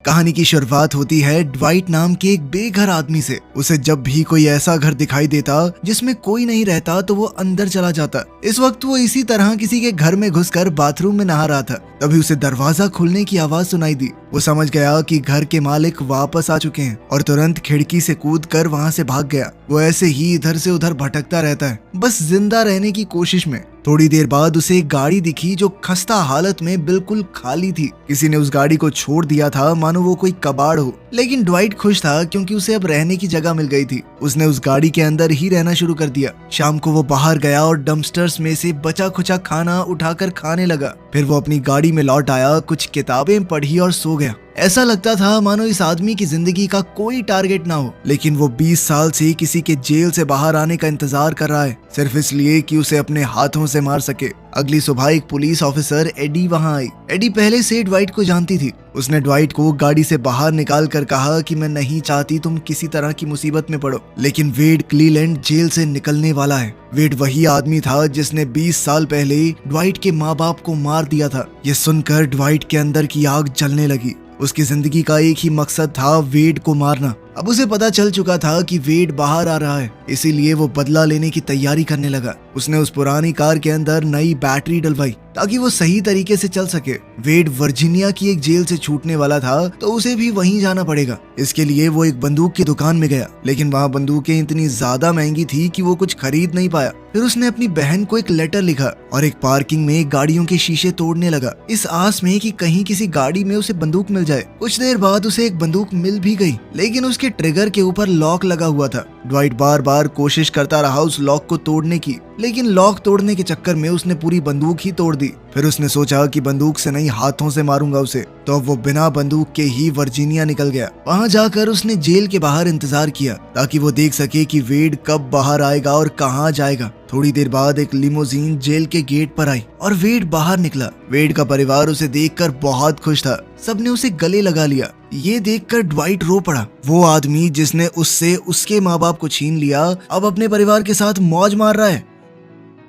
कहानी की शुरुआत होती है ड्वाइट नाम के एक बेघर आदमी से। उसे जब भी कोई ऐसा घर दिखाई देता जिसमें कोई नहीं रहता तो वो अंदर चला जाता। इस वक्त वो इसी तरह किसी के घर में घुसकर बाथरूम में नहा रहा था। तभी उसे दरवाजा खुलने की आवाज सुनाई दी। वो समझ गया कि घर के मालिक वापस आ चुके हैं और तुरंत खिड़की से कूदकर वहां से भाग गया। वो ऐसे ही इधर से उधर भटकता रहता है, बस जिंदा रहने की कोशिश में। थोड़ी देर बाद उसे एक गाड़ी दिखी जो खस्ता हालत में बिल्कुल खाली थी। किसी ने उस गाड़ी को छोड़ दिया था मानो वो कोई कबाड़ हो। लेकिन ड्वाइट खुश था क्योंकि उसे अब रहने की जगह मिल गई थी। उसने उस गाड़ी के अंदर ही रहना शुरू कर दिया। शाम को वो बाहर गया और डंपस्टर्स में से बचा खुचा खाना उठाकर खाने लगा। फिर वो अपनी गाड़ी में लौट आया, कुछ किताबें पढ़ी और सो गया। ऐसा लगता था मानो इस आदमी की जिंदगी का कोई टारगेट ना हो। लेकिन वो 20 साल से किसी के जेल से बाहर आने का इंतजार कर रहा है, सिर्फ इसलिए कि उसे अपने हाथों से मार सके। अगली सुबह एक पुलिस ऑफिसर एडी वहां आई। एडी पहले से ड्वाइट को जानती थी। उसने ड्वाइट को गाड़ी से बाहर निकाल कर कहा कि मैं नहीं चाहती तुम किसी तरह की मुसीबत में पड़ो, लेकिन वेड क्लीलैंड जेल से निकलने वाला है। वेड वही आदमी था जिसने 20 साल पहले ड्वाइट के माँ बाप को मार दिया था। ये सुनकर ड्वाइट के अंदर की आग जलने लगी। उसकी जिंदगी का एक ही मकसद था, वेड को मारना। अब उसे पता चल चुका था कि वेड बाहर आ रहा है, इसीलिए वो बदला लेने की तैयारी करने लगा। उसने उस पुरानी कार के अंदर नई बैटरी डलवाई ताकि वो सही तरीके से चल सके। वेड वर्जीनिया की एक जेल से छूटने वाला था तो उसे भी वहीं जाना पड़ेगा। इसके लिए वो एक बंदूक की दुकान में गया, लेकिन वहाँ बंदूकें इतनी ज्यादा महंगी थी कि वो कुछ खरीद नहीं पाया। फिर उसने अपनी बहन को एक लेटर लिखा और एक पार्किंग में गाड़ियों के शीशे तोड़ने लगा, इस आस में कि कहीं किसी गाड़ी में उसे बंदूक मिल जाए। कुछ देर बाद उसे एक बंदूक मिल भी गई, लेकिन उसके ट्रिगर के ऊपर लॉक लगा हुआ था। ड्वाइट बार बार कोशिश करता रहा उस लॉक को तोड़ने की, लेकिन लॉक तोड़ने के चक्कर में उसने पूरी बंदूक ही तोड़ दी। फिर उसने सोचा कि बंदूक से नहीं, हाथों से मारूंगा उसे। तो अब वो बिना बंदूक के ही वर्जीनिया निकल गया। वहां जाकर उसने जेल के बाहर इंतजार किया ताकि वो देख सके कि वेड कब बाहर आएगा और कहाँ जाएगा। थोड़ी देर बाद एक लिमोजीन जेल के गेट पर आई और वेड बाहर निकला। वेड का परिवार उसे देखकर बहुत खुश था। सबने उसे गले लगा लिया। ये देखकर ड्वाइट रो पड़ा। वो आदमी जिसने उससे उसके माँ बाप को छीन लिया अब अपने परिवार के साथ मौज मार रहा है।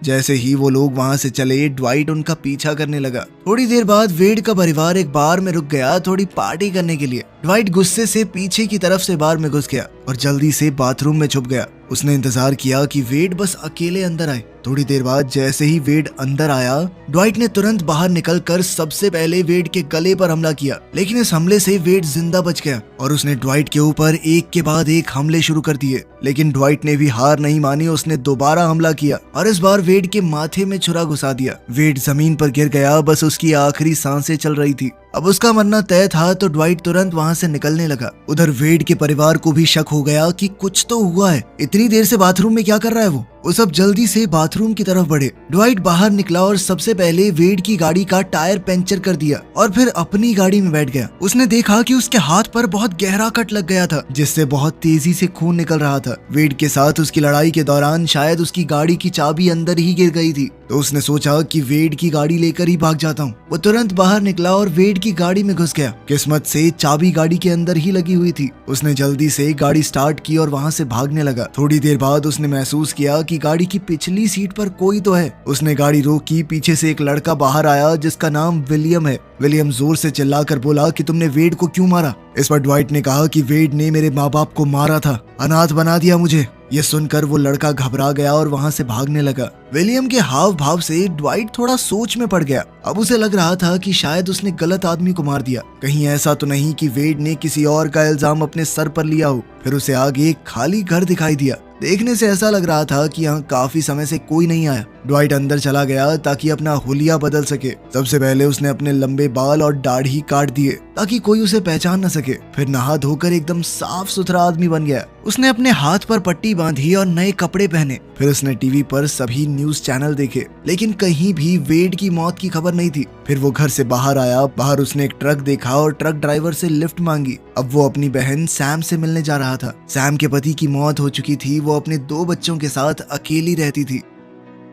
जैसे ही वो लोग वहां से चले, ड्वाइट उनका पीछा करने लगा। थोड़ी देर बाद वेड का परिवार एक बार में रुक गया थोड़ी पार्टी करने के लिए। ड्वाइट गुस्से से पीछे की तरफ से बार में घुस गया और जल्दी से बाथरूम में छुप गया। उसने इंतजार किया कि वेड बस अकेले अंदर आए। थोड़ी देर बाद जैसे ही वेड अंदर आया, ड्वाइट ने तुरंत बाहर निकलकर सबसे पहले वेड के गले पर हमला किया। लेकिन इस हमले से वेड जिंदा बच गया और उसने ड्वाइट के ऊपर एक के बाद एक हमले शुरू कर दिए। लेकिन ड्वाइट ने भी हार नहीं मानी। उसने दोबारा हमला किया और इस बार वेड के माथे में छुरा घुसा दिया। वेड जमीन पर गिर गया, बस उसकी आखिरी सांसें चल रही थी। अब उसका मरना तय था तो ड्वाइट तुरंत वहां से निकलने लगा। उधर वेड के परिवार को भी शक हो गया कि कुछ तो हुआ है। इतनी देर से बाथरूम में क्या कर रहा है वो सब जल्दी से बाथरूम की तरफ बढ़े। ड्वाइट बाहर निकला और सबसे पहले वेड की गाड़ी का टायर पंचर कर दिया और फिर अपनी गाड़ी में बैठ गया। उसने देखा कि उसके हाथ पर बहुत गहरा कट लग गया था, जिससे बहुत तेजी से खून निकल रहा था। वेड के साथ उसकी लड़ाई के दौरान शायद उसकी गाड़ी की चाबी अंदर ही गिर गई थी, तो उसने सोचा कि वेड की गाड़ी लेकर ही भाग जाता हूँ। वो तुरंत बाहर निकला और वेड की गाड़ी में घुस गया। किस्मत से चाबी गाड़ी के अंदर ही लगी हुई थी। उसने जल्दी से गाड़ी स्टार्ट की और वहाँ से भागने लगा। थोड़ी देर बाद उसने महसूस किया कि गाड़ी की पिछली सीट पर कोई तो है। उसने गाड़ी रोकी। पीछे से एक लड़का बाहर आया जिसका नाम विलियम है। विलियम जोर से चिल्लाकर बोला कि तुमने वेड को क्यों मारा। इस पर ड्वाइट ने कहा कि वेड ने मेरे माँ बाप को मारा था, अनाथ बना दिया मुझे। ये सुनकर वो लड़का घबरा गया और वहां से भागने लगा। विलियम के हाव भाव से ड्वाइट थोड़ा सोच में पड़ गया। अब उसे लग रहा था कि शायद उसने गलत आदमी को मार दिया। कहीं ऐसा तो नहीं कि वेड ने किसी और का इल्जाम अपने सर पर लिया हो। फिर उसे आगे एक खाली घर दिखाई दिया। देखने से ऐसा लग रहा था कि यहाँ काफी समय से कोई नहीं आया। ड्वाइट अंदर चला गया ताकि अपना हुलिया बदल सके। सबसे पहले उसने अपने लंबे बाल और दाढ़ी काट दिए ताकि कोई उसे पहचान न सके। फिर नहा धोकर एकदम साफ सुथरा आदमी बन गया। उसने अपने हाथ पर पट्टी बांधी और नए कपड़े पहने। फिर उसने टीवी पर सभी न्यूज चैनल देखे, लेकिन कहीं भी वेड की मौत की खबर नहीं थी। फिर वो घर से बाहर आया। बाहर उसने एक ट्रक देखा और ट्रक ड्राइवर से लिफ्ट मांगी। अब वो अपनी बहन सैम से मिलने जा रहा था। सैम के पति की मौत हो चुकी थी। वो अपने 2 बच्चों के साथ अकेली रहती थी।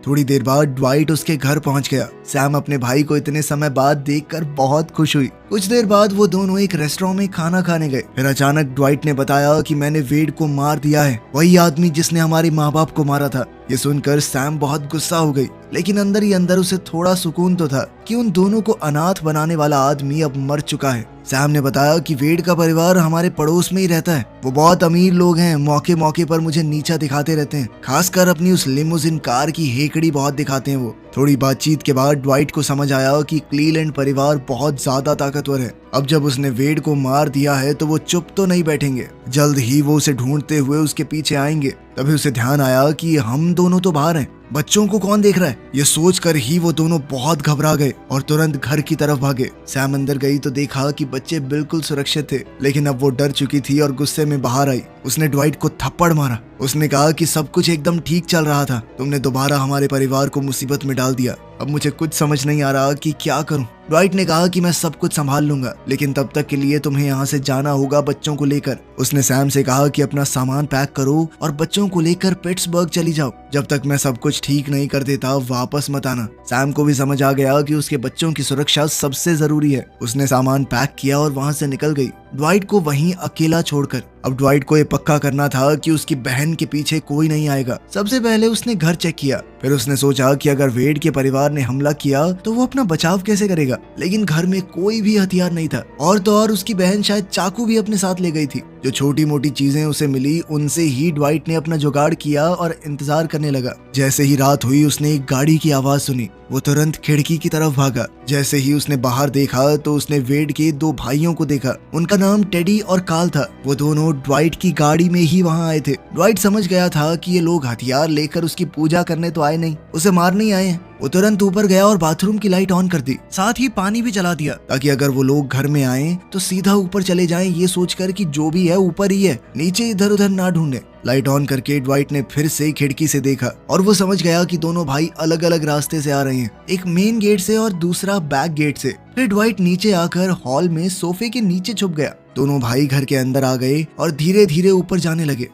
थोड़ी देर बाद ड्वाइट उसके घर पहुंच गया। सैम अपने भाई को इतने समय बाद देखकर बहुत खुश हुई। कुछ देर बाद वो दोनों एक रेस्टोरेंट में खाना खाने गए। फिर अचानक ड्वाइट ने बताया कि मैंने वेड को मार दिया है, वही आदमी जिसने हमारे माँ बाप को मारा था। ये सुनकर सैम बहुत गुस्सा हो गई। लेकिन अंदर ही अंदर उसे थोड़ा सुकून तो था कि उन दोनों को अनाथ बनाने वाला आदमी अब मर चुका है। सैम ने बताया कि वेड का परिवार हमारे पड़ोस में ही रहता है। वो बहुत अमीर लोग हैं, मौके मौके पर मुझे नीचा दिखाते रहते हैं, खासकर अपनी उस लिमोजिन कार की हेकड़ी बहुत दिखाते हैं वो। थोड़ी बातचीत के बाद ड्वाइट को समझ आया कि क्लीलैंड परिवार बहुत ज्यादा ताकतवर है। अब जब उसने वेड को मार दिया है तो वो चुप तो नहीं बैठेंगे, जल्द ही वो उसे ढूंढते हुए उसके पीछे आएंगे। तभी उसे ध्यान आया कि हम दोनों तो बाहर हैं, बच्चों को कौन देख रहा है। ये सोचकर ही वो दोनों बहुत घबरा गए और तुरंत घर की तरफ भागे। सैम अंदर गई तो देखा कि बच्चे बिल्कुल सुरक्षित थे, लेकिन अब वो डर चुकी थी और गुस्से में बाहर आई। उसने ड्वाइट को थप्पड़ मारा। उसने कहा कि सब कुछ एकदम ठीक चल रहा था, तुमने दोबारा हमारे परिवार को मुसीबत में डाल दिया। अब मुझे कुछ समझ नहीं आ रहा कि क्या करूं। ड्वाइट ने कहा कि मैं सब कुछ संभाल लूंगा, लेकिन तब तक के लिए तुम्हें यहाँ से जाना होगा बच्चों को लेकर। उसने सैम से कहा कि अपना सामान पैक करो और बच्चों को लेकर पिट्सबर्ग चली जाओ। जब तक मैं सब कुछ ठीक नहीं कर देता वापस मत आना। सैम को भी समझ आ गया कि उसके बच्चों की सुरक्षा सबसे जरूरी है। उसने सामान पैक किया और वहाँ से निकल गई, ड्वाइट को वहीं अकेला छोड़कर। अब ड्वाइट को ये पक्का करना था कि उसकी बहन के पीछे कोई नहीं आएगा। सबसे पहले उसने घर चेक किया, फिर उसने सोचा कि अगर वेड के परिवार ने हमला किया तो वो अपना बचाव कैसे करेगा। लेकिन घर में कोई भी हथियार नहीं था, और तो और उसकी बहन शायद चाकू भी अपने साथ ले गई थी। जो छोटी मोटी चीजें उसे मिली उनसे ही ड्वाइट ने अपना जुगाड़ किया और इंतजार करने लगा। जैसे ही रात हुई उसने एक गाड़ी की आवाज सुनी। वो तुरंत खिड़की की तरफ भागा। जैसे ही उसने बाहर देखा तो उसने वेड के दो भाइयों को देखा। उनका नाम टेडी और कार्ल था। वो दोनों ड्वाइट की गाड़ी में ही वहाँ आए थे। ड्वाइट समझ गया था कि ये लोग हथियार लेकर उसकी पूजा करने तो आए नहीं, उसे मारने ही आए हैं। वो तुरंत ऊपर गया और बाथरूम की लाइट ऑन कर दी, साथ ही पानी भी जला दिया, ताकि अगर वो लोग घर में आए तो सीधा ऊपर चले जाएं, ये सोचकर कि जो भी है ऊपर ही है, नीचे इधर उधर ना ढूंढे। लाइट ऑन करके ड्वाइट ने फिर से खिड़की से देखा और वो समझ गया कि दोनों भाई अलग अलग रास्ते से आ रहे हैं, एक मेन गेट से और दूसरा बैक गेट से। फिर ड्वाइट नीचे आकर हॉल में सोफे के नीचे छुप गया। दोनों भाई घर के अंदर आ गए और धीरे धीरे ऊपर जाने लगे।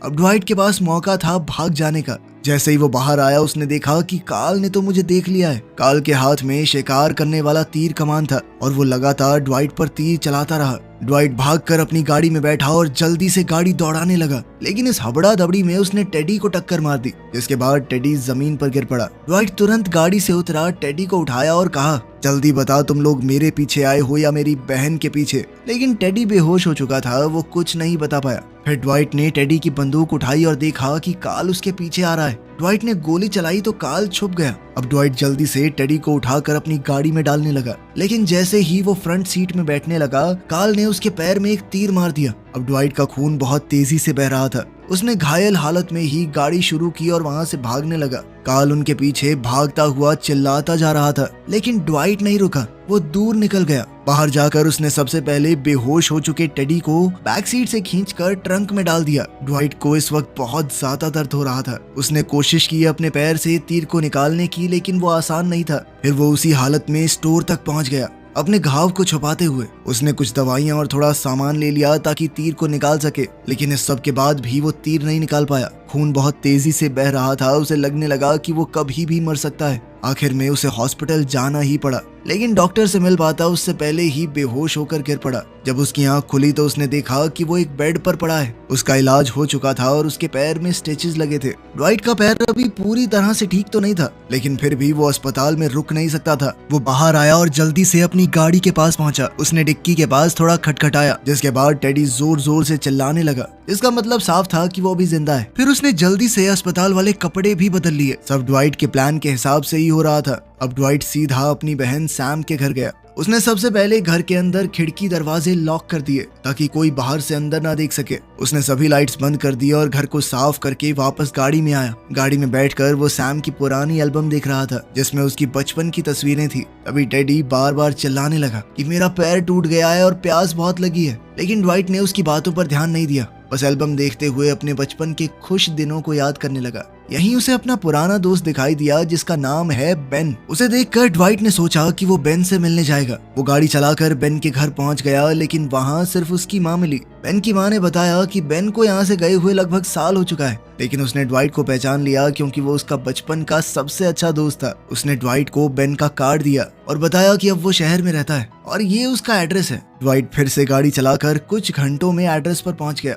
अब ड्वाइट के पास मौका था भाग जाने का। जैसे ही वो बाहर आया उसने देखा कि कार्ल ने तो मुझे देख लिया है। कार्ल के हाथ में शिकार करने वाला तीर कमान था और वो लगातार ड्वाइट पर तीर चलाता रहा। ड्वाइट भागकर अपनी गाड़ी में बैठा और जल्दी से गाड़ी दौड़ाने लगा, लेकिन इस हबड़ा दबड़ी में उसने टेडी को टक्कर मार दी, जिसके बाद टेडी जमीन पर गिर पड़ा। ड्वाइट तुरंत गाड़ी से उतरा, टेडी को उठाया और कहा, जल्दी बता तुम लोग मेरे पीछे आए हो या मेरी बहन के पीछे। लेकिन टेडी बेहोश हो चुका था, वो कुछ नहीं बता पाया। फिर ड्वाइट ने टेडी की बंदूक उठाई और देखा कि कार्ल उसके पीछे आ रहा है। ड्वाइट ने गोली चलाई तो कार्ल छुप गया। अब ड्वाइट जल्दी से टेडी को उठाकर अपनी गाड़ी में डालने लगा, लेकिन जैसे ही वो फ्रंट सीट में बैठने लगा कार्ल ने उसके पैर में एक तीर मार दिया। अब ड्वाइट का खून बहुत तेजी से बह रहा था। उसने घायल हालत में ही गाड़ी शुरू की और वहाँ से भागने लगा। कार्ल उनके पीछे भागता हुआ चिल्लाता जा रहा था, लेकिन ड्वाइट नहीं रुका, वो दूर निकल गया। बाहर जाकर उसने सबसे पहले बेहोश हो चुके टेडी को बैक सीट से खींचकर ट्रंक में डाल दिया। ड्वाइट को इस वक्त बहुत ज्यादा दर्द हो रहा था। उसने कोशिश की अपने पैर से तीर को निकालने की, लेकिन वो आसान नहीं था। फिर वो उसी हालत में स्टोर तक पहुंच गया। अपने घाव को छुपाते हुए उसने कुछ दवाइयां और थोड़ा सामान ले लिया ताकि तीर को निकाल सके, लेकिन इस सब के बाद भी वो तीर नहीं निकाल पाया। खून बहुत तेजी से बह रहा था। उसे लगने लगा कि वो कभी भी मर सकता है। आखिर में उसे हॉस्पिटल जाना ही पड़ा, लेकिन डॉक्टर से मिल पाता उससे पहले ही बेहोश होकर गिर पड़ा। जब उसकी आंख खुली तो उसने देखा कि वो एक बेड पर पड़ा है। उसका इलाज हो चुका था और उसके पैर में स्टिचेस लगे थे। ड्वाइट का पैर अभी पूरी तरह से ठीक तो नहीं था, लेकिन फिर भी वो अस्पताल में रुक नहीं सकता था। वो बाहर आया और जल्दी से अपनी गाड़ी के पास पहुंचा। उसने डिक्की के पास थोड़ा खटखटाया, जिसके बाद टेडी जोर जोर से चिल्लाने लगा। इसका मतलब साफ था कि वो अभी जिंदा है। फिर उसने जल्दी से अस्पताल वाले कपड़े भी बदल लिए। सब ड्वाइट के प्लान के हिसाब से ही हो रहा था। अब ड्वाइट सीधा अपनी बहन सैम के घर गया। उसने सबसे पहले घर के अंदर खिड़की दरवाजे लॉक कर दिए ताकि कोई बाहर से अंदर ना देख सके। उसने सभी लाइट्स बंद कर दी और घर को साफ करके वापस गाड़ी में आया। गाड़ी में बैठकर वो सैम की पुरानी एल्बम देख रहा था, जिसमें उसकी बचपन की तस्वीरें थी। अभी टेडी बार बार चिल्लाने लगा कि मेरा पैर टूट गया है और प्यास बहुत लगी है, लेकिन ड्वाइट ने उसकी बातों पर ध्यान नहीं दिया। बस एल्बम देखते हुए अपने बचपन के खुश दिनों को याद करने लगा। यहीं उसे अपना पुराना दोस्त दिखाई दिया जिसका नाम है बेन। उसे देखकर ड्वाइट ने सोचा कि वो बेन से मिलने जाएगा। वो गाड़ी चलाकर बेन के घर पहुंच गया, लेकिन वहां सिर्फ उसकी माँ मिली। बेन की माँ ने बताया कि बेन को यहाँ से गए हुए लगभग साल हो चुका है, लेकिन उसने ड्वाइट को पहचान लिया क्योंकि वो उसका बचपन का सबसे अच्छा दोस्त था। उसने ड्वाइट को बेन का कार्ड दिया और बताया कि अब वो शहर में रहता है और ये उसका एड्रेस है। ड्वाइट फिर से गाड़ी चलाकर कुछ घंटों में एड्रेस पर पहुंच गया।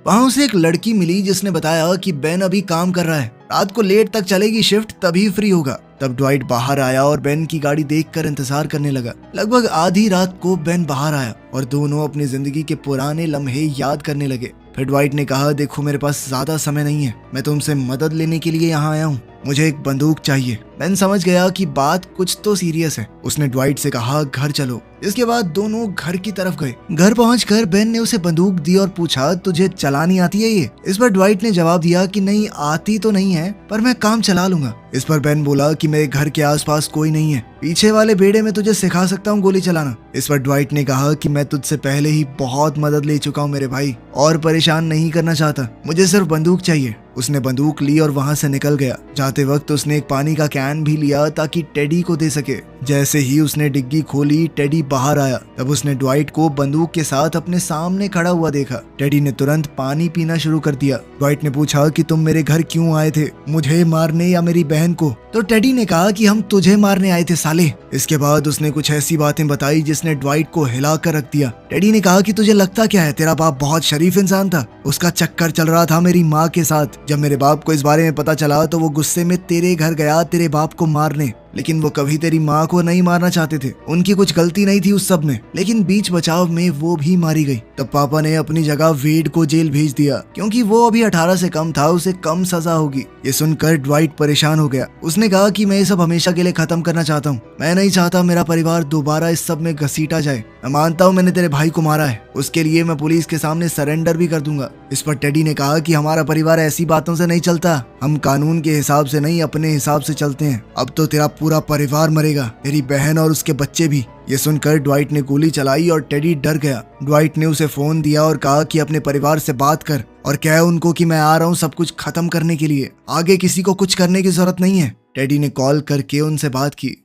वहां उसे एक लड़की मिली जिसने बताया कि बेन अभी काम कर रहा है रात को लेट तक चलेगी शिफ्ट, तभी फ्री होगा। तब ड्वाइट बाहर आया और बेन की गाड़ी देखकर इंतजार करने लगा। लगभग आधी रात को बेन बाहर आया और दोनों अपनी जिंदगी के पुराने लम्हे याद करने लगे। फिर ड्वाइट ने कहा, देखो मेरे पास ज्यादा समय नहीं है, मैं तुमसे मदद लेने के लिए यहाँ आया हूँ, मुझे एक बंदूक चाहिए। बेन समझ गया कि बात कुछ तो सीरियस है। उसने ड्वाइट से कहा, घर चलो। इसके बाद दोनों घर की तरफ गए। घर पहुंचकर बेन ने उसे बंदूक दी और पूछा, तुझे चलानी आती है ये? इस पर ड्वाइट ने जवाब दिया कि नहीं, आती तो नहीं है, पर मैं काम चला लूंगा। इस पर बेन बोला कि मेरे घर के आसपास कोई नहीं है, पीछे वाले बेड़े में तुझे सिखा सकता हूँ गोली चलाना। इस पर ड्वाइट ने कहा कि मैं तुझसे पहले ही बहुत मदद ले चुका हूँ मेरे भाई, और परेशान नहीं करना चाहता, मुझे सिर्फ बंदूक चाहिए। उसने बंदूक ली और वहां से निकल गया। जाते वक्त उसने एक पानी का कैन भी लिया ताकि टेडी को दे सके। जैसे ही उसने डिग्गी खोली, टेडी बाहर आया। तब उसने ड्वाइट को बंदूक के साथ अपने सामने खड़ा हुआ देखा। टेडी ने तुरंत पानी पीना शुरू कर दिया। ड्वाइट ने पूछा कि तुम मेरे घर क्यों आए थे, मुझे मारने या मेरी बहन को? तो टेडी ने कहा कि हम तुझे मारने आए थे साले। इसके बाद उसने कुछ ऐसी बातें बताई जिसने ड्वाइट को हिला कर रख दिया। टेडी ने कहा कि तुझे लगता क्या है, तेरा बाप बहुत शरीफ इंसान था, उसका चक्कर चल रहा था मेरी माँ के साथ। जब मेरे बाप को इस बारे में पता चला तो वो गुस्से में तेरे घर गया तेरे बाप को मारने, लेकिन वो कभी तेरी माँ को नहीं मारना चाहते थे, उनकी कुछ गलती नहीं थी उस सब में, लेकिन बीच बचाव में वो भी मारी गई। तब पापा ने अपनी जगह वेड को जेल भेज दिया, क्योंकि वो अभी 18 से कम था, उसे कम सजा होगी। ये सुनकर ड्वाइट परेशान हो गया। उसने कहा कि मैं ये सब हमेशा के लिए खत्म करना चाहता हूँ, मैं नहीं चाहता मेरा परिवार दोबारा इस सब में घसीटा जाए। मैं मानता हूँ मैंने तेरे भाई को मारा है, उसके लिए मैं पुलिस के सामने सरेंडर भी कर दूंगा। इस पर टेडी ने कहा कि हमारा परिवार ऐसी बातों से नहीं चलता, हम कानून के हिसाब से नहीं अपने हिसाब से चलते हैं। अब तो तेरा पूरा परिवार मरेगा, तेरी बहन और उसके बच्चे भी। ये सुनकर ड्वाइट ने गोली चलाई और टेडी डर गया। ड्वाइट ने उसे फोन दिया और कहा कि अपने परिवार से बात कर और कह उनको कि मैं आ रहा हूँ सब कुछ खत्म करने के लिए, आगे किसी को कुछ करने की जरूरत नहीं है। टेडी ने कॉल करके उनसे बात की।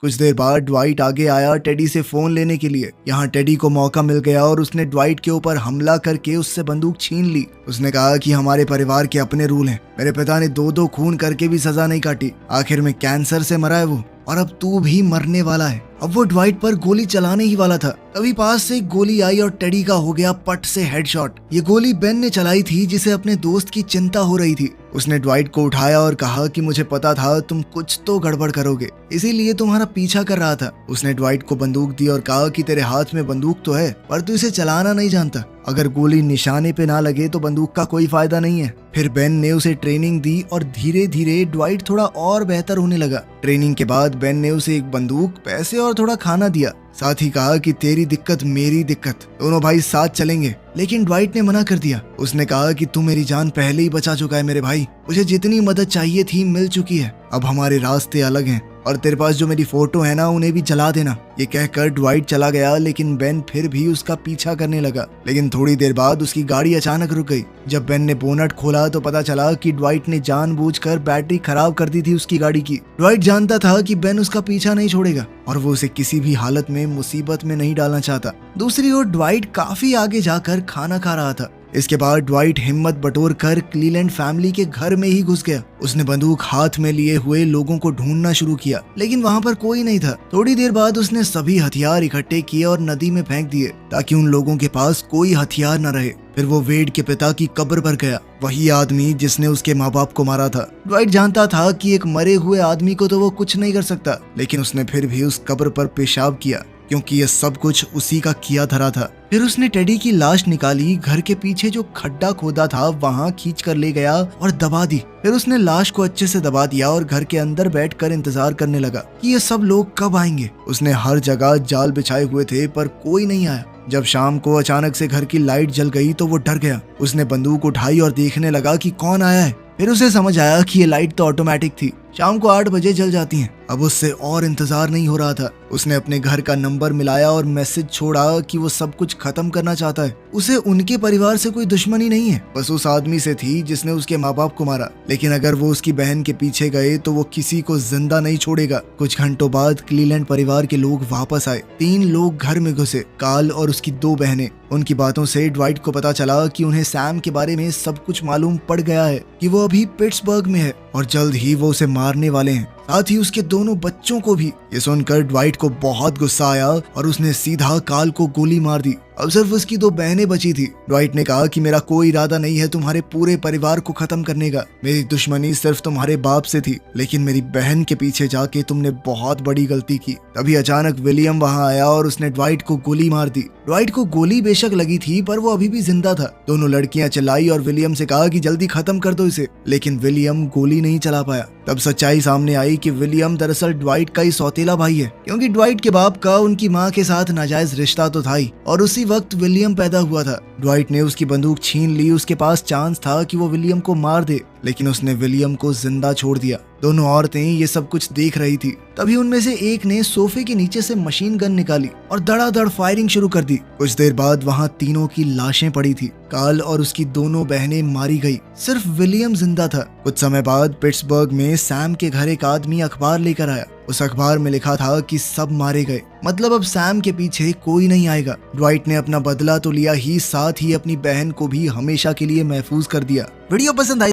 कुछ देर बाद ड्वाइट आगे आया टेडी से फोन लेने के लिए। यहाँ टेडी को मौका मिल गया और उसने ड्वाइट के ऊपर हमला करके उससे बंदूक छीन ली। उसने कहा कि हमारे परिवार के अपने रूल हैं, मेरे पिता ने 2-2 खून करके भी सजा नहीं काटी, आखिर में कैंसर से मरा है वो, और अब तू भी मरने वाला है। अब वो ड्वाइट पर गोली चलाने ही वाला था, तभी पास से एक गोली आई और टेडी का हो गया पट से हेडशॉट। ये गोली बेन ने चलाई थी, जिसे अपने दोस्त की चिंता हो रही थी। उसने ड्वाइट को उठाया और कहा कि मुझे पता था तुम कुछ तो गड़बड़ करोगे, इसीलिए तुम्हारा पीछा कर रहा था। उसने ड्वाइट को बंदूक दी और कहा कि तेरे हाथ में बंदूक तो है, पर तू इसे चलाना नहीं जानता, अगर गोली निशाने पे ना लगे तो बंदूक का कोई फायदा नहीं है। फिर बेन ने उसे ट्रेनिंग दी और धीरे धीरे ड्वाइट थोड़ा और बेहतर होने लगा। ट्रेनिंग के बाद बेन ने उसे एक बंदूक, पैसे और थोड़ा खाना दिया, साथ ही कहा कि तेरी दिक्कत मेरी दिक्कत, दोनों भाई साथ चलेंगे। लेकिन ड्वाइट ने मना कर दिया। उसने कहा कि तू मेरी जान पहले ही बचा चुका है मेरे भाई, मुझे जितनी मदद चाहिए थी मिल चुकी है, अब हमारे रास्ते अलग हैं, और तेरे पास जो मेरी फोटो है ना उन्हें भी जला देना। ये कहकर ड्वाइट चला गया, लेकिन बेन फिर भी उसका पीछा करने लगा। लेकिन थोड़ी देर बाद उसकी गाड़ी अचानक रुक गई। जब बेन ने बोनट खोला तो पता चला कि ड्वाइट ने जानबूझकर बैटरी खराब कर दी थी उसकी गाड़ी की। ड्वाइट जानता था कि बेन उसका पीछा नहीं छोड़ेगा और वो उसे किसी भी हालत में मुसीबत में नहीं डालना चाहता। दूसरी ओर ड्वाइट काफी आगे जाकर खाना खा रहा था। इसके बाद ड्वाइट हिम्मत बटोर कर क्लीलैंड फैमिली के घर में ही घुस गया। उसने बंदूक हाथ में लिए हुए लोगों को ढूंढना शुरू किया, लेकिन वहाँ पर कोई नहीं था। थोड़ी देर बाद उसने सभी हथियार इकट्ठे किए और नदी में फेंक दिए, ताकि उन लोगों के पास कोई हथियार न रहे। फिर वो वेड के पिता की कब्र पर गया, वही आदमी जिसने उसके माँ बाप को मारा था। ड्वाइट जानता था कि एक मरे हुए आदमी को तो वो कुछ नहीं कर सकता, लेकिन उसने फिर भी उस कब्र पर पेशाब किया, क्योंकि ये सब कुछ उसी का किया धरा था। फिर उसने टेडी की लाश निकाली, घर के पीछे जो खड्डा खोदा था वहाँ खींच कर ले गया और दबा दी। फिर उसने लाश को अच्छे से दबा दिया और घर के अंदर बैठकर इंतजार करने लगा कि ये सब लोग कब आएंगे। उसने हर जगह जाल बिछाए हुए थे, पर कोई नहीं आया। जब शाम को अचानक से घर की लाइट जल गई तो वो डर गया। उसने बंदूक उठाई और देखने लगा कि कौन आया है। फिर उसे समझ आया कि ये लाइट तो ऑटोमेटिक थी, शाम को 8 बजे जल जाती हैं। अब उससे और इंतजार नहीं हो रहा था। उसने अपने घर का नंबर मिलाया और मैसेज छोड़ा कि वो सब कुछ खत्म करना चाहता है। उसे उनके परिवार से कोई दुश्मनी नहीं है, बस उस आदमी से थी जिसने उसके माँ बाप को मारा। लेकिन अगर वो उसकी बहन के पीछे गए तो वो किसी को जिंदा नहीं छोड़ेगा। कुछ घंटों बाद क्लीलैंड परिवार के लोग वापस आए। 3 लोग घर में घुसे, कार्ल और उसकी 2 बहनें। उनकी बातों से ड्वाइट को पता चला कि उन्हें सैम के बारे में सब कुछ मालूम पड़ गया है, कि वो अभी पिट्सबर्ग में है और जल्द ही वो उसे मारने वाले हैं। साथ ही उसके दोनों बच्चों को भी। ये सुनकर ड्वाइट को बहुत गुस्सा आया और उसने सीधा काल को गोली मार दी। अब सिर्फ उसकी 2 बहनें बची थी। ड्वाइट ने कहा कि मेरा कोई इरादा नहीं है तुम्हारे पूरे परिवार को खत्म करने का, मेरी दुश्मनी सिर्फ तुम्हारे बाप से थी, लेकिन मेरी बहन के पीछे जाके तुमने बहुत बड़ी गलती की। तभी अचानक विलियम वहां आया और उसने ड्वाइट को गोली मार दी। ड्वाइट को गोली बेशक लगी थी पर वो अभी भी जिंदा था। दोनों लड़कियां चिल्लाई और विलियम से कहा कि जल्दी खत्म कर दो इसे, लेकिन विलियम गोली नहीं चला पाया। तब सच्चाई सामने आई कि विलियम दरअसल ड्वाइट का ही सौतेला भाई है, क्योंकि ड्वाइट के बाप का उनकी माँ के साथ नाजायज रिश्ता तो था ही, और उसी वक्त विलियम पैदा हुआ था। ड्वाइट ने उसकी बंदूक छीन ली। उसके पास चांस था कि वो विलियम को मार दे, लेकिन उसने विलियम को जिंदा छोड़ दिया। दोनों औरतें ये सब कुछ देख रही थी। तभी उनमें से एक ने सोफे के नीचे से मशीन गन निकाली और धड़ाधड़ फायरिंग शुरू कर दी। कुछ देर बाद वहां तीनों की लाशें पड़ी थी। कार्ल और उसकी दोनों बहनें मारी गई, सिर्फ विलियम जिंदा था। कुछ समय बाद पिट्सबर्ग में सैम के घर एक आदमी अखबार लेकर आया। उस अखबार में लिखा था कि सब मारे गए, मतलब अब सैम के पीछे कोई नहीं आएगा। ड्वाइट ने अपना बदला तो लिया ही, साथ ही अपनी बहन को भी हमेशा के लिए महफूज कर दिया। वीडियो पसंद आई